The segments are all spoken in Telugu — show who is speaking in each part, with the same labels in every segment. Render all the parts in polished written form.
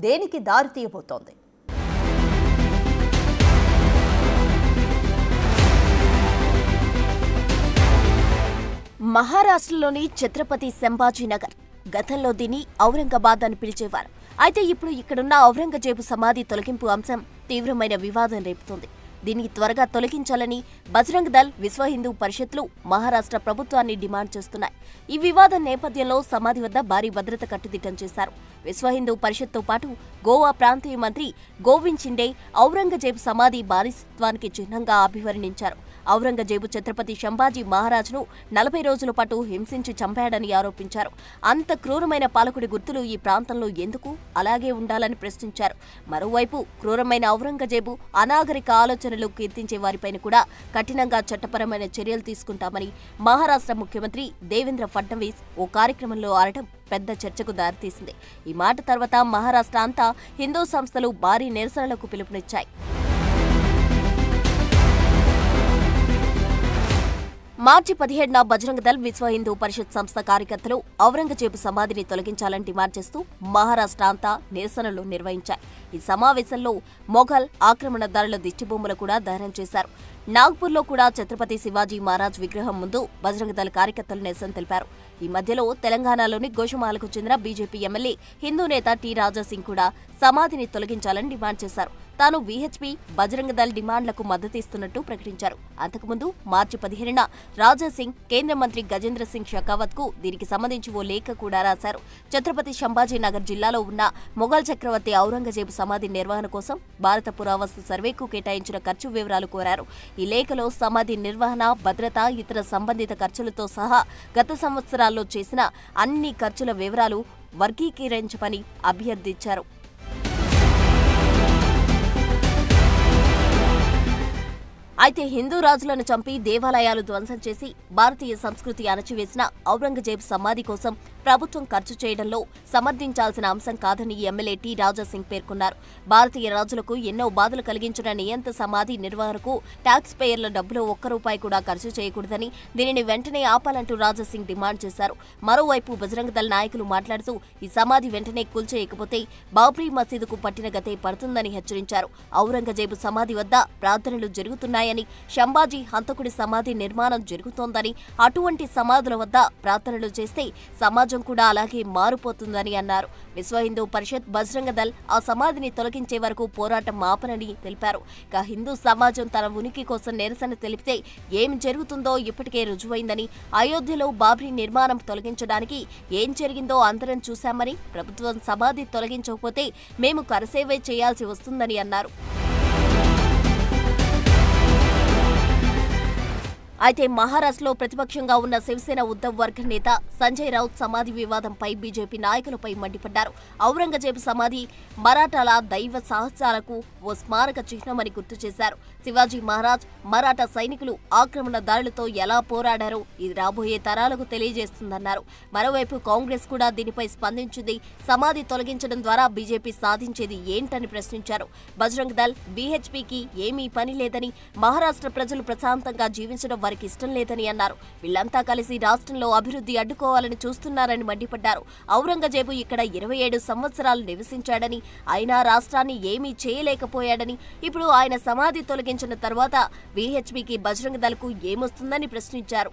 Speaker 1: దేనికి దారితీయబోతోంది? మహారాష్ట్రలోని ఛత్రపతి సంభాజీ నగర్. గతంలో దీన్ని ఔరంగాబాద్ అని పిలిచేవారు. అయితే ఇప్పుడు ఇక్కడున్న ఔరంగజేబు సమాధి తొలగింపు అంశం తీవ్రమైన వివాదం రేపుతోంది. దీన్ని త్వరగా తొలగించాలని బజరంగ్ దళ్, విశ్వ హిందూ పరిషత్లు మహారాష్ట్ర ప్రభుత్వాన్ని డిమాండ్ చేస్తున్నాయి. ఈ వివాదం నేపథ్యంలో సమాధి వద్ద భారీ భద్రత కట్టుదిట్టం చేశారు. విశ్వ హిందూ పరిషత్తో పాటు గోవా ప్రాంతీయ మంత్రి గోవింద్ షిండే ఔరంగజేబు సమాధి బానిసత్వానికి చిహ్నంగా అభివర్ణించారు. ఔరంగజేబు ఛత్రపతి సంభాజీ మహారాజ్ను 40 రోజుల పాటు హింసించి చంపాడని ఆరోపించారు. అంత క్రూరమైన పాలకుడి గుర్తులు ఈ ప్రాంతంలో ఎందుకు అలాగే ఉండాలని ప్రశ్నించారు. మరోవైపు క్రూరమైన ఔరంగజేబు అనాగరిక ఆలోచనలు కీర్తించే వారిపైన కూడా కఠినంగా చట్టపరమైన చర్యలు తీసుకుంటామని మహారాష్ట్ర ముఖ్యమంత్రి దేవేంద్ర ఫడ్నవీస్ ఓ కార్యక్రమంలో ఆరటం పెద్ద చర్చకు దారితీసింది. ఈ మాట తర్వాత మహారాష్ట్ర అంతా హిందూ సంస్థలు భారీ నిరసనలకు పిలుపునిచ్చాయి. మార్చి 17న బజరంగ్ దళ్, విశ్వ హిందూ పరిషత్ సంస్థ కార్యకర్తలు ఔరంగజేబు సమాధిని తొలగించాలని డిమాండ్ చేస్తూ మహారాష్ట్ర అంతా నిరసనలు నిర్వహించాయి. ఈ సమావేశంలో మొఘల్ ఆక్రమణదారుల దిష్టిబొమ్మలు కూడా దహనం చేశారు. నాగ్పూర్లో కూడా ఛత్రపతి శివాజీ మహారాజ్ విగ్రహం ముందు బజరంగ్ దళ్ కార్యకర్తలు నిరసన తెలిపారు. ఈ మధ్యలో తెలంగాణలోని గోషమాలకు చెందిన బీజేపీ ఎమ్మెల్యే, హిందూ నేత టి రాజాసింగ్ కూడా సమాధిని తొలగించాలని డిమాండ్ చేశారు. తాను వీహెచ్పీ, బజరంగ్ దళ్ డిమాండ్లకు మద్దతిస్తున్నట్టు ప్రకటించారు. అంతకుముందు మార్చి 15న రాజాసింగ్ కేంద్ర మంత్రి గజేంద్ర సింగ్ షెకావత్ కు దీనికి సంబంధించి ఓ లేఖ కూడా రాశారు. ఛత్రపతి సంభాజీ నగర్ జిల్లాలో ఉన్న మొఘల్ చక్రవర్తి ఔరంగజేబు సమాధి నిర్వహణ కోసం భారత పురావస్తు సర్వేకు కేటాయించిన ఖర్చు వివరాలు కోరారు. ఈ లేఖలో సమాధి నిర్వహణ, భద్రత, ఇతర సంబంధిత ఖర్చులతో సహా గత సంవత్సరాల్లో చేసిన అన్ని ఖర్చుల వివరాలు వర్గీకరించమని అభ్యర్థించారు. అయితే హిందూ రాజులను చంపి దేవాలయాలు ధ్వంసం చేసి భారతీయ సంస్కృతి అణచివేసిన ఔరంగజేబు సమాధి కోసం ప్రభుత్వం ఖర్చు చేయడంలో సమర్థించాల్సిన అంశం కాదని ఎమ్మెల్యే టి రాజాసింగ్ పేర్కొన్నారు. భారతీయ రాజులకు ఎన్నో బాధలు కలిగించిన నియంత సమాధి నిర్వహణకు ట్యాక్స్ పేయర్ల డబ్బులో ₹1 కూడా ఖర్చు చేయకూడదని, దీనిని వెంటనే ఆపాలంటూ రాజాసింగ్ డిమాండ్ చేశారు. మరోవైపు బజరంగ్ దళ్ నాయకులు మాట్లాడుతూ ఈ సమాధి వెంటనే కూల్చేయకపోతే బాబ్రీ మసీదుకు పట్టిన గతే పడుతుందని హెచ్చరించారు. ఔరంగజేబు సమాధి వద్ద ప్రార్థనలు జరుగుతున్నాయని, సంభాజీ హంతకుడి సమాధి నిర్మాణం జరుగుతోందని, అటువంటి సమాధుల వద్ద ప్రార్థనలు చేస్తే సమాజం కూడా అలాగే మారిపోతుందని అన్నారు. విశ్వ హిందూ పరిషత్, బజరంగ దళ్ ఆ సమాధిని తొలగించే వరకు పోరాటం ఆపనని తెలిపారు. ఇక హిందూ సమాజం తన ఉనికి కోసం నిరసన తెలిపితే ఏం జరుగుతుందో ఇప్పటికే రుజువైందని, అయోధ్యలో బాబ్రీ నిర్మాణం తొలగించడానికి ఏం జరిగిందో అందరం చూశామని, ప్రభుత్వం సమాధి తొలగించకపోతే మేము కరసేవే చేయాల్సి వస్తుందని అన్నారు. అయితే మహారాష్ట్రలో ప్రతిపక్షంగా ఉన్న శివసేన ఉద్ధవ్ వర్గ నేత సంజయ్ రౌత్ సమాధి వివాదంపై బీజేపీ నాయకులపై మండిపడ్డారు. ఔరంగజేబు సమాధి మరాఠాల దైవ సాహసాలకు ఓ స్మారక చిహ్నమని గుర్తు చేశారు. శివాజీ మహారాజ్ మరాఠా సైనికులు ఆక్రమణదారులతో ఎలా పోరాడారో ఇది రాబోయే తరాలకు తెలియజేస్తుందన్నారు. మరోవైపు కాంగ్రెస్ కూడా దీనిపై స్పందించింది. సమాధి తొలగించడం ద్వారా బీజేపీ సాధించేది ఏంటని ప్రశ్నించారు. బజరంగ్ దళ్, బీహెచ్పీకి ఏమీ పని లేదని, మహారాష్ట్ర ప్రజలు ప్రశాంతంగా జీవించడం వారికి ఇష్టం లేదని అన్నారు. వీళ్లంతా కలిసి రాష్ట్రంలో అభివృద్ధి అడ్డుకోవాలని చూస్తున్నారని మండిపడ్డారు. ఔరంగజేబు ఇక్కడ 27 సంవత్సరాలు నివసించాడని, అయినా రాష్ట్రాన్ని ఏమీ చేయలేకపోయాడని, ఇప్పుడు ఆయన సమాధి తొలగించిన తర్వాత వీహెచ్పీకి, బజరంగ్ దళ్ కు ఏమొస్తుందని ప్రశ్నించారు.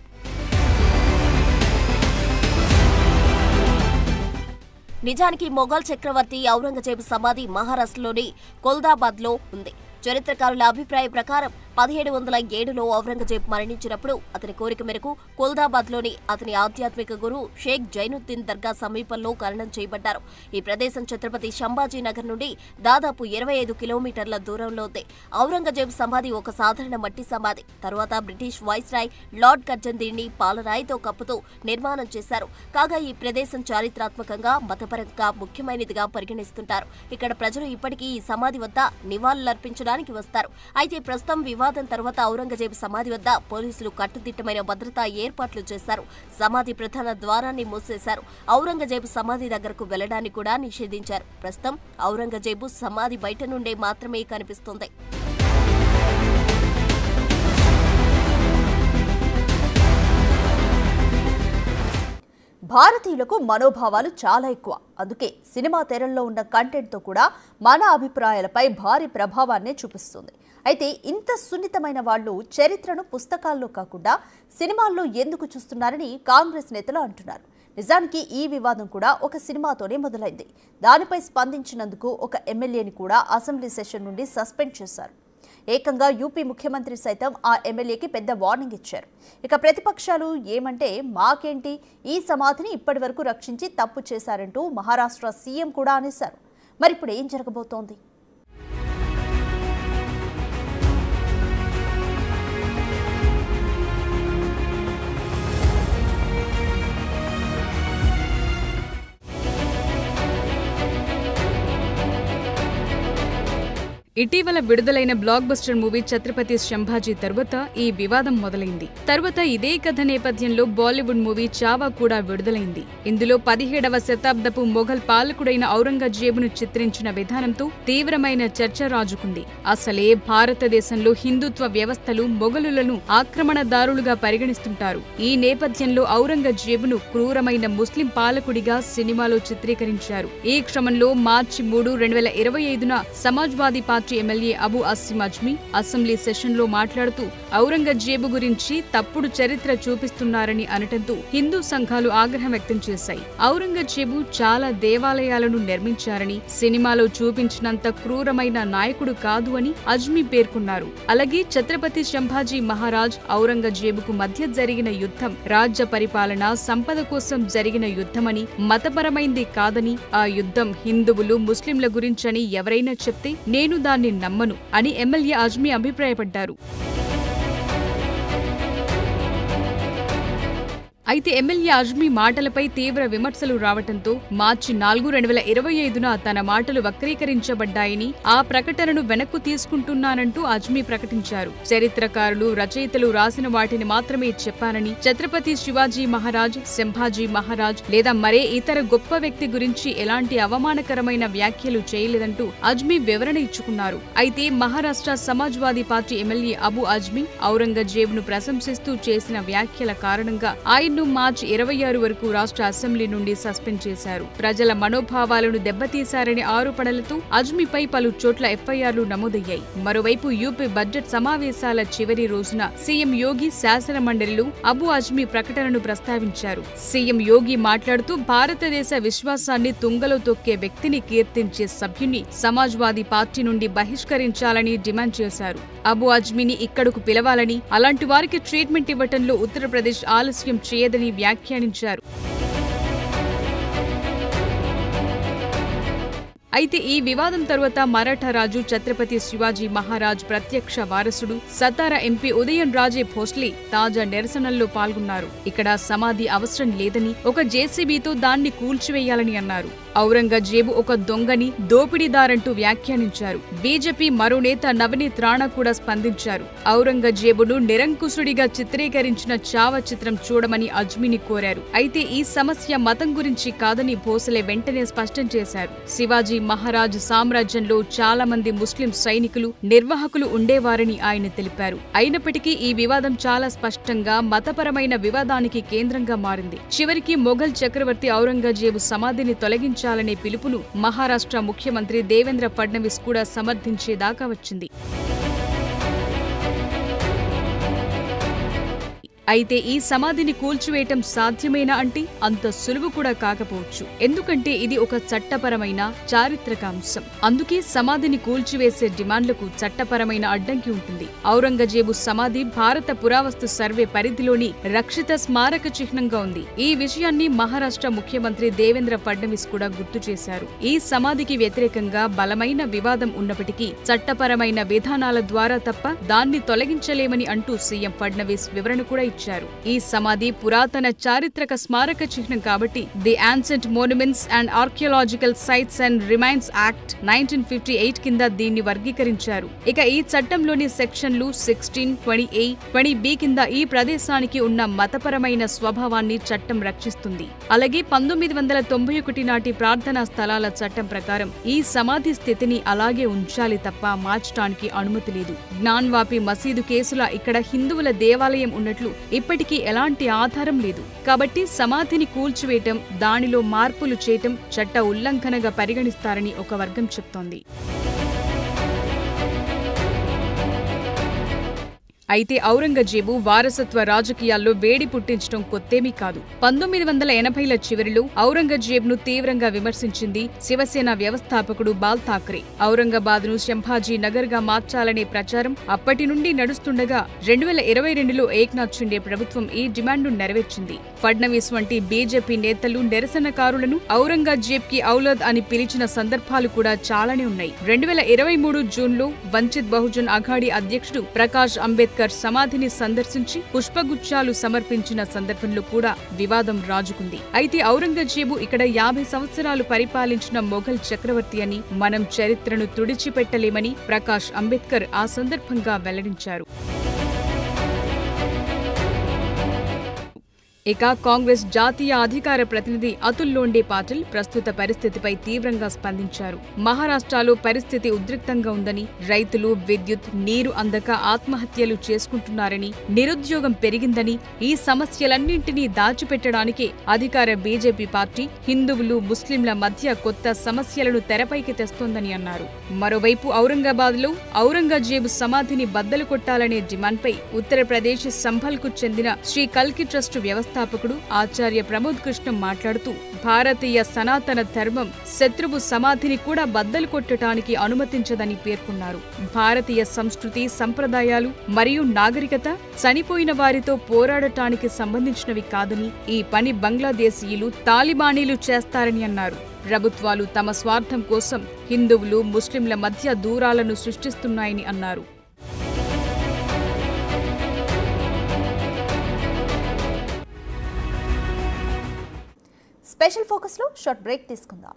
Speaker 1: నిజానికి మొఘల్ చక్రవర్తి ఔరంగజేబు సమాధి మహారాష్ట్రలోని కొల్దాబాద్లో ఉంది. చరిత్రకారుల అభిప్రాయం ప్రకారం 1707లో ఔరంగజేబు మరణించినప్పుడు అతని కోరిక మేరకు కొల్దాబాద్లోని అతని ఆధ్యాత్మిక గురువు షేక్ జైనుద్దీన్ దర్గా సమీపంలో ఖననం చేయబడ్డారు. ఈ ప్రదేశం ఛత్రపతి సంభాజీ నగర్ నుండి దాదాపు 25 కిలోమీటర్ల దూరంలో ఉంది. ఔరంగజేబు సమాధి ఒక సాధారణ మట్టి సమాధి. తరువాత బ్రిటిష్ వైస్రాయ్ లార్డ్ కర్జన్ దీన్ని పాలరాయితో కప్పుతూ నిర్మాణం చేశారు. కాగా ఈ ప్రదేశం చారిత్రాత్మకంగా, మతపరంగా ముఖ్యమైనదిగా పరిగణిస్తుంటారు. ఇక్కడ ప్రజలు ఇప్పటికీ ఈ సమాధి వద్ద నివాళులర్పించడానికి వస్తారు. అయితే ప్రస్తుతం వివాదం తర్వాత ఔరంగజేబు సమాధి వద్ద పోలీసులు కట్టుదిట్టమైన భద్రతా ఏర్పాట్లు చేశారు. సమాధి ప్రధాన ద్వారాన్ని మూసేశారు. ఔరంగజేబు సమాధి దగ్గరకు వెళ్లడాన్ని కూడా నిషేధించారు. ప్రస్తుతం ఔరంగజేబు సమాధి బయట నుండే మాత్రమే కనిపిస్తోంది.
Speaker 2: భారతీయులకు మనోభావాలు చాలా ఎక్కువ. అందుకే సినిమా తెరల్లో ఉన్న కంటెంట్తో కూడా మన అభిప్రాయాలపై భారీ ప్రభావాన్ని చూపిస్తుంది. అయితే ఇంత సున్నితమైన వాళ్ళు చరిత్రను పుస్తకాల్లో కాకుండా సినిమాల్లో ఎందుకు చూస్తున్నారని కాంగ్రెస్ నేతలు అంటున్నారు. నిజానికి ఈ వివాదం కూడా ఒక సినిమాతోనే మొదలైంది. దానిపై స్పందించినందుకు ఒక ఎమ్మెల్యేని కూడా అసెంబ్లీ సెషన్ నుండి సస్పెండ్ చేశారు. ఏకంగా యూపీ ముఖ్యమంత్రి సైతం ఆ ఎమ్మెల్యేకి పెద్ద వార్నింగ్ ఇచ్చారు. ఇక ప్రతిపక్షాలు ఏమంటే మాకేంటి, ఈ సమాధిని ఇప్పటి వరకు రక్షించి తప్పు చేశారంటూ మహారాష్ట్ర సీఎం కూడా అనేశారు. మరిప్పుడు ఏం జరగబోతోంది?
Speaker 3: ఇటీవల విడుదలైన blockbuster movie Chhatrapati Sambhaji తరువాత ఈ వివాదం మొదలైంది. తరువాత ఇదే కథ నేపథ్యంలో బాలీవుడ్ మూవీ చావా కూడా విడుదలైంది. ఇందులో 17వ శతాబ్దపు మొఘల్ పాలకుడైన ఔరంగజేబును చిత్రించిన విధానంతో తీవ్రమైన చర్చ రాజుకుంది. అసలే భారతదేశంలో హిందుత్వ వ్యవస్థలు మొఘలులను ఆక్రమణదారులుగా పరిగణిస్తుంటారు. ఈ నేపథ్యంలో ఔరంగజేబును క్రూరమైన ముస్లిం పాలకుడిగా సినిమాలో చిత్రీకరించారు. ఈ క్రమంలో మార్చి 3, 2025న Samajwadi party MLA Abu Asim Azmi assembly సెషన్లో మాట్లాడుతూ ఔరంగజేబు గురించి తప్పుడు చరిత్ర చూపిస్తున్నారని అనటంతో హిందూ సంఘాలు ఆగ్రహం వ్యక్తం చేశాయి. ఔరంగజేబు చాలా దేవాలయాలను నిర్మించారని, సినిమాలో చూపించినంత క్రూరమైన నాయకుడు కాదు అని అజ్మీ పేర్కొన్నారు. అలాగే ఛత్రపతి సంభాజీ మహారాజ్ ఔరంగజేబుకు మధ్య జరిగిన యుద్ధం రాజ్య పరిపాలన, సంపద కోసం జరిగిన యుద్ధమని, మతపరమైంది కాదని, ఆ యుద్ధం హిందువులు ముస్లింల గురించని ఎవరైనా చెప్తే నేను దాన్ని నమ్మను అని ఎమ్మెల్యే అజ్మీ అభిప్రాయపడ్డారు. అయితే ఎమ్మెల్యే అజ్మీ మాటలపై తీవ్ర విమర్శలు రావటంతో మార్చి 4, 2025న తన మాటలు వక్రీకరించబడ్డాయని, ఆ ప్రకటనను వెనక్కు తీసుకుంటున్నానంటూ అజ్మీ ప్రకటించారు. చరిత్రకారులు, రచయితలు రాసిన వాటిని మాత్రమే చెప్పానని, ఛత్రపతి శివాజీ మహారాజ్, సంభాజీ మహారాజ్ లేదా మరే ఇతర గొప్ప వ్యక్తి గురించి ఎలాంటి అవమానకరమైన వ్యాఖ్యలు చేయలేదంటూ అజ్మీ వివరణ ఇచ్చుకున్నారు. అయితే మహారాష్ట్ర సమాజ్వాదీ పార్టీ ఎమ్మెల్యే అబు అజ్మీ ఔరంగజేబును ప్రశంసిస్తూ చేసిన వ్యాఖ్యల కారణంగా ఆయన మార్చి 26 వరకు రాష్ట్ర అసెంబ్లీ నుండి సస్పెండ్ చేశారు. ప్రజల మనోభావాలను దెబ్బతీశారనే ఆరోపణలతో అజ్మీపై పలు చోట్ల ఎఫ్ఐఆర్లు నమోదయ్యాయి. మరోవైపు యూపీ బడ్జెట్ సమావేశాల చివరి రోజున సీఎం యోగి శాసన మండలిలో అబు అజ్మీ ప్రకటనను ప్రస్తావించారు. సీఎం యోగి మాట్లాడుతూ భారతదేశ విశ్వాసాన్ని తుంగలో తొక్కే వ్యక్తిని కీర్తించే సభ్యుని సమాజ్వాదీ పార్టీ నుండి బహిష్కరించాలని డిమాండ్ చేశారు. అబు అజ్మీని ఇక్కడకు పిలవాలని, అలాంటి వారికి ట్రీట్మెంట్ ఇవ్వటంలో ఉత్తరప్రదేశ్ ఆలస్యం చేయదని వ్యాఖ్యానించారు. అయితే ఈ వివాదం తరువాత మరాఠా రాజు ఛత్రపతి శివాజీ మహారాజ్ ప్రత్యక్ష వారసుడు సతారా ఎంపీ ఉదయన్ రాజే భోస్లే తాజా నిరసనల్లో పాల్గొన్నారు. ఇక్కడ సమాధి అవసరం లేదని, ఒక జేసీబీతో దాన్ని కూల్చివేయాలని అన్నారు. ఔరంగజేబు ఒక దొంగని, దోపిడీదారంటూ వ్యాఖ్యానించారు. బీజేపీ మరో నేత నవనీత్ రాణా కూడా స్పందించారు. ఔరంగజేబును నిరంకుశుడిగా చిత్రీకరించిన చావా చిత్రం చూడమని అజ్మీని కోరారు. అయితే ఈ సమస్య మతం గురించి కాదని భోసలే వెంటనే స్పష్టం చేశారు. శివాజీ మహారాజ్ సామ్రాజ్యంలో చాలా మంది ముస్లిం సైనికులు, నిర్వాహకులు ఉండేవారని ఆయన తెలిపారు. అయినప్పటికీ ఈ వివాదం చాలా స్పష్టంగా మతపరమైన వివాదానికి కేంద్రంగా మారింది. చివరికి మొఘల్ చక్రవర్తి ఔరంగజేబు సమాధిని తొలగించాలనే పిలుపును మహారాష్ట్ర ముఖ్యమంత్రి దేవేంద్ర ఫడ్నవీస్ కూడా సమర్థించేదాకా వచ్చింది. అయితే ఈ సమాధిని కూల్చివేయటం సాధ్యమేనా అంటే అంత సులువు కూడా కాకపోవచ్చు. ఎందుకంటే ఇది ఒక చట్టపరమైన, చారిత్రక అంశం. అందుకే సమాధిని కూల్చివేసే డిమాండ్లకు చట్టపరమైన అడ్డంకి ఉంటుంది. ఔరంగజేబు సమాధి భారత పురావస్తు సర్వే పరిధిలోని రక్షిత స్మారక చిహ్నంగా ఉంది. ఈ విషయాన్ని మహారాష్ట్ర ముఖ్యమంత్రి దేవేంద్ర ఫడ్నవీస్ కూడా గుర్తు చేశారు. ఈ సమాధికి వ్యతిరేకంగా బలమైన వివాదం ఉన్నప్పటికీ చట్టపరమైన విధానాల ద్వారా తప్ప దాన్ని తొలగించలేమని అంటూ సీఎం ఫడ్నవీస్ వివరణ కూడా ఈ సమాధి పురాతన చారిత్రక స్మారక చిహ్నం కాబట్టి the ancient monuments and archaeological sites and remains act 1958 కింద దీన్ని వర్గీకరించారు. ఇక ఈ చట్టంలోని సెక్షన్లు 16, 20A, 20B కింద ఈ ప్రదేశానికి ఉన్న మతపరమైన స్వభావాన్ని చట్టం రక్షిస్తుంది. అలాగే 1991 నాటి ప్రార్థనా స్థలాల చట్టం ప్రకారం ఈ సమాధి స్థితిని అలాగే ఉంచాలి తప్ప మార్చడానికి అనుమతి లేదు. జ్ఞాన్వాపి మసీదు కేసులా ఇక్కడ హిందువుల దేవాలయం ఉన్నట్లు ఇప్పటికీ ఎలాంటి ఆధారం లేదు. కాబట్టి సమాధిని కూల్చివేయటం, దానిలో మార్పులు చేయటం చట్ట ఉల్లంఘనగా పరిగణిస్తారని ఒక వర్గం చెప్తోంది. అయితే ఔరంగజేబు వారసత్వ రాజకీయాల్లో వేడి పుట్టించడం కొత్తేమీ కాదు. 1980ల చివరిలో ఔరంగజేబ్ను తీవ్రంగా విమర్శించింది శివసేన వ్యవస్థాపకుడు బాల్ ఠాక్రే. ఔరంగాబాద్ను శంభాజీ నగర్గా మార్చాలనే ప్రచారం అప్పటి నుండి నడుస్తుండగా 2022లో ఏక్నాథ్ షిండే ప్రభుత్వం ఈ డిమాండ్ను నెరవేర్చింది. ఫడ్నవీస్ వంటి బీజేపీ నేతలు నిరసనకారులను ఔరంగజేబ్కి ఔలాద్ అని పిలిచిన సందర్భాలు కూడా చాలానే ఉన్నాయి. 2023 జూన్లో వంచిత్ బహుజన్ అఘాడీ అధ్యక్షుడు ప్రకాష్ అంబేద్కర్ సమాధిని సందర్శించి పుష్పగుచ్చాలు సమర్పించిన సందర్భంలో కూడా వివాదం రాజుకుంది. అయితే ఔరంగజేబు ఇక్కడ 50 సంవత్సరాలు పరిపాలించిన మొఘల్ చక్రవర్తి అని, మనం చరిత్రను తుడిచిపెట్టలేమని ప్రకాష్ అంబేద్కర్ ఆ సందర్భంగా వెల్లడించారు. ఇక కాంగ్రెస్ జాతీయ అధికార ప్రతినిధి అతుల్ లోండే పాటిల్ ప్రస్తుత పరిస్థితిపై తీవ్రంగా స్పందించారు. మహారాష్ట్రలో పరిస్థితి ఉద్రిక్తంగా ఉందని, రైతులు విద్యుత్, నీరు అందక ఆత్మహత్యలు చేసుకుంటున్నారని, నిరుద్యోగం పెరిగిందని, ఈ సమస్యలన్నింటినీ దాచిపెట్టడానికే అధికార బీజేపీ పార్టీ హిందువులు, ముస్లింల మధ్య కొత్త సమస్యలను తెరపైకి తెస్తోందని అన్నారు. మరోవైపు ఔరంగాబాద్లో ఔరంగజేబు సమాధిని బద్దలు కొట్టాలనే డిమాండ్పై ఉత్తరప్రదేశ్ సంభల్కు చెందిన శ్రీ కల్కి ట్రస్ట్ వ్యవస్థాపకుడు ఆచార్య ప్రమోద్ కృష్ణ మాట్లాడుతూ, భారతీయ సనాతన ధర్మం శత్రువు సమాధిని కూడా బద్దలు కొట్టడానికి అనుమతించదని పేర్కొన్నారు. భారతీయ సంస్కృతి, సంప్రదాయాలు మరియు నాగరికత చనిపోయిన వారితో పోరాడటానికి సంబంధించినవి కాదని, ఈ పని బంగ్లాదేశీయులు, తాలిబానీలు చేస్తారని అన్నారు. ప్రభుత్వాలు తమ స్వార్థం కోసం హిందువులు, ముస్లింల మధ్య దూరాలను సృష్టిస్తున్నాయని అన్నారు.
Speaker 2: స్పెషల్ ఫోకస్లో షార్ట్ బ్రేక్ తీసుకుందాం.